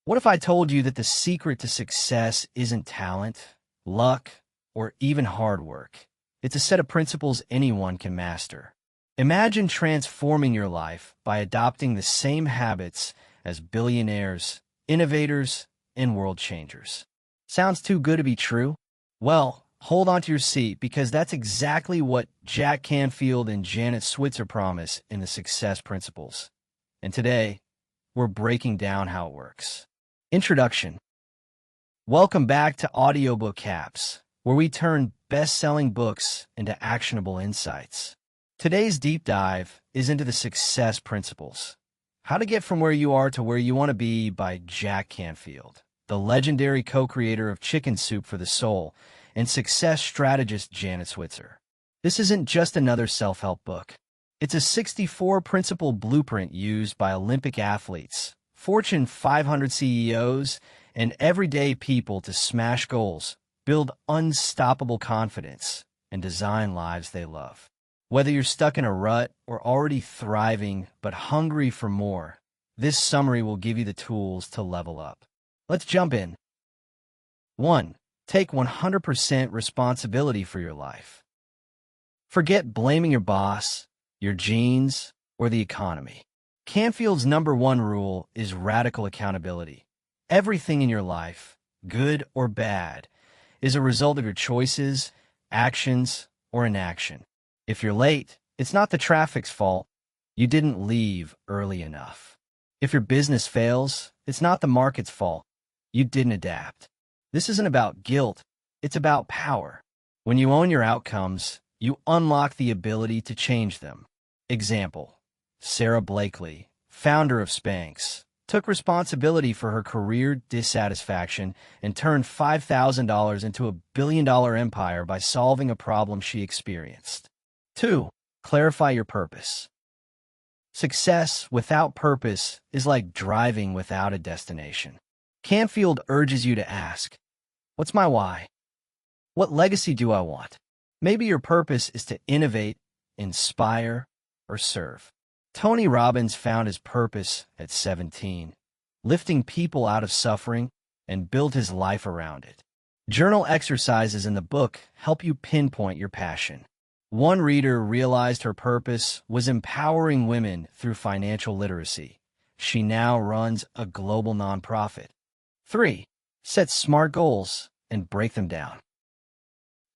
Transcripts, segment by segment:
What if I told you that the secret to success isn't talent, luck, or even hard work? It's a set of principles anyone can master. Imagine transforming your life by adopting the same habits as billionaires, innovators, and world changers. Sounds too good to be true? Well, hold on to your seat because that's exactly what Jack Canfield and Janet Switzer promise in the Success Principles. And today, we're breaking down how it works. Introduction. Welcome back to Audiobook Caps, where we turn best-selling books into actionable insights. Today's deep dive is into the Success Principles. How to get from where you are to where you want to be by Jack Canfield, the legendary co-creator of Chicken Soup for the Soul, and success strategist Janet Switzer. This isn't just another self-help book. It's a 64-principle blueprint used by Olympic athletes, Fortune 500 CEOs, and everyday people to smash goals, build unstoppable confidence, and design lives they love. Whether you're stuck in a rut or already thriving but hungry for more, this summary will give you the tools to level up. Let's jump in. 1. Take 100% responsibility for your life. Forget blaming your boss, your genes, or the economy. Canfield's #1 rule is radical accountability. Everything in your life, good or bad, is a result of your choices, actions, or inaction. If you're late, it's not the traffic's fault. You didn't leave early enough. If your business fails, it's not the market's fault. You didn't adapt. This isn't about guilt. It's about power. When you own your outcomes, you unlock the ability to change them. Example. Sarah Blakely, founder of Spanx, took responsibility for her career dissatisfaction and turned $5,000 into a billion-dollar empire by solving a problem she experienced. 2. Clarify your purpose. Success without purpose is like driving without a destination. Canfield urges you to ask, what's my why? What legacy do I want? Maybe your purpose is to innovate, inspire, or serve. Tony Robbins found his purpose at 17, lifting people out of suffering, and built his life around it. Journal exercises in the book help you pinpoint your passion. One reader realized her purpose was empowering women through financial literacy. She now runs a global nonprofit. 3. Set smart goals and break them down.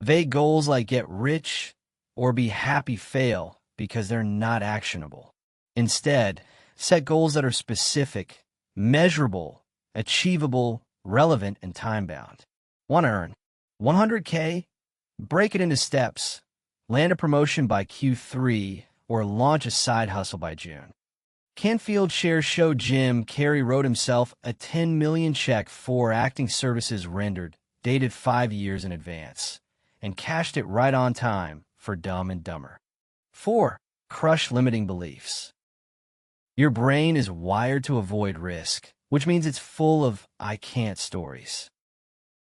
Vague goals like get rich or be happy fail because they're not actionable. Instead, set goals that are specific, measurable, achievable, relevant, and time-bound. Want to earn $100K? Break it into steps. Land a promotion by Q3 or launch a side hustle by June. Canfield shares show Jim Carrey wrote himself a $10 million check for acting services rendered, dated 5 years in advance, and cashed it right on time for Dumb and Dumber. 4. Crush limiting beliefs. Your brain is wired to avoid risk, which means it's full of I can't stories.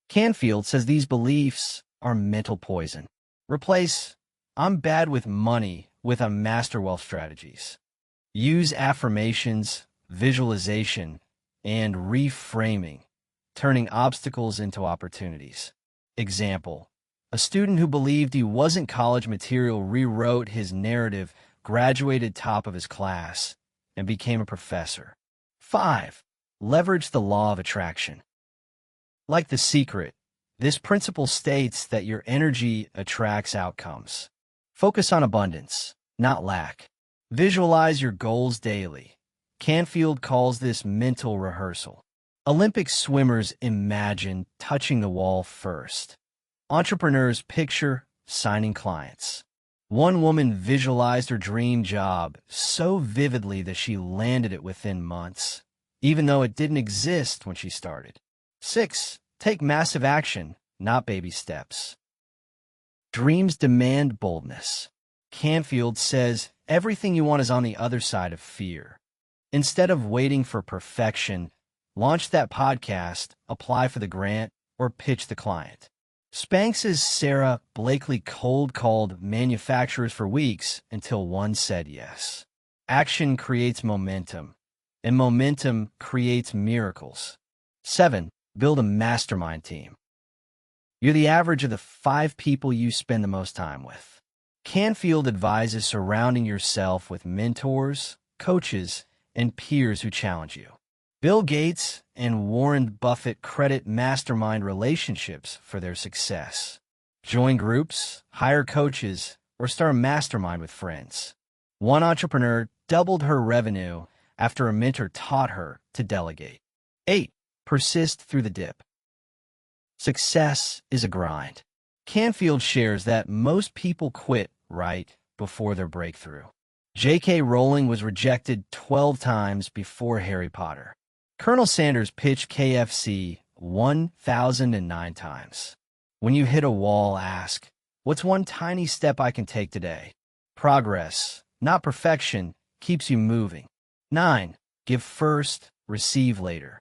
Canfield says these beliefs are mental poison. Replace I'm bad with money with a master wealth strategies. Use affirmations, visualization, and reframing, turning obstacles into opportunities. Example. A student who believed he wasn't college material rewrote his narrative, graduated top of his class, and became a professor. 5. Leverage the law of attraction. Like The Secret, this principle states that your energy attracts outcomes. Focus on abundance, not lack. Visualize your goals daily. Canfield calls this mental rehearsal. Olympic swimmers imagine touching the wall first. Entrepreneurs picture signing clients. One woman visualized her dream job so vividly that she landed it within months, even though it didn't exist when she started. 6. Take massive action, not baby steps. Dreams demand boldness. Canfield says everything you want is on the other side of fear. Instead of waiting for perfection, launch that podcast, apply for the grant, or pitch the client. Spanx's Sarah Blakely cold-called manufacturers for weeks until one said yes. Action creates momentum, and momentum creates miracles. 7. Build a mastermind team. You're the average of the 5 people you spend the most time with. Canfield advises surrounding yourself with mentors, coaches, and peers who challenge you. Bill Gates and Warren Buffett credit mastermind relationships for their success. Join groups, hire coaches, or start a mastermind with friends. One entrepreneur doubled her revenue after a mentor taught her to delegate. 8. Persist through the dip. Success is a grind. Canfield shares that most people quit right before their breakthrough. J.K. Rowling was rejected 12 times before Harry Potter. Colonel Sanders pitched KFC 1,009 times. When you hit a wall, ask, what's one tiny step I can take today? Progress, not perfection, keeps you moving. 9. Give first, receive later.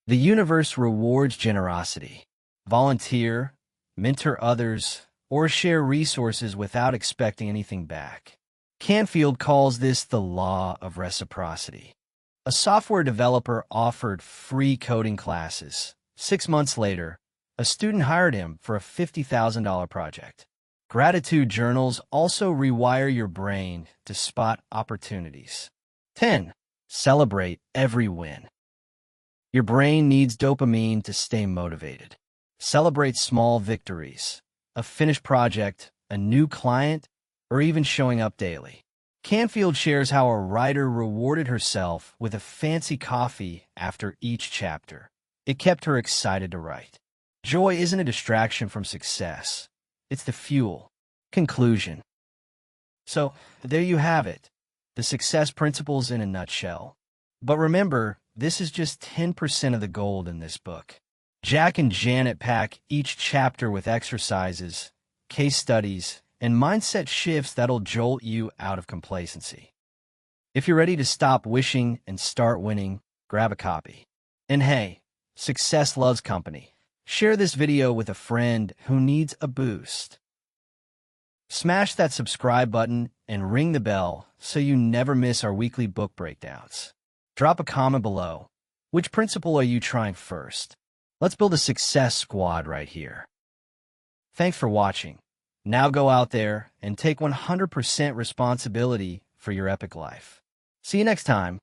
The universe rewards generosity. Volunteer, mentor others, or share resources without expecting anything back. Canfield calls this the law of reciprocity. A software developer offered free coding classes. 6 months later, a student hired him for a $50,000 project. Gratitude journals also rewire your brain to spot opportunities. 10. Celebrate every win. Your brain needs dopamine to stay motivated. Celebrate small victories, a finished project, a new client, or even showing up daily. Canfield shares how a writer rewarded herself with a fancy coffee after each chapter. It kept her excited to write. Joy isn't a distraction from success. It's the fuel. Conclusion. So, there you have it. The success principles in a nutshell. But remember, this is just 10% of the gold in this book. Jack and Janet pack each chapter with exercises, case studies, and mindset shifts that'll jolt you out of complacency. If you're ready to stop wishing and start winning, grab a copy. And hey, success loves company. Share this video with a friend who needs a boost. Smash that subscribe button and ring the bell so you never miss our weekly book breakdowns. Drop a comment below. Which principle are you trying first? Let's build a success squad right here. Thanks for watching. Now go out there and take 100% responsibility for your epic life. See you next time.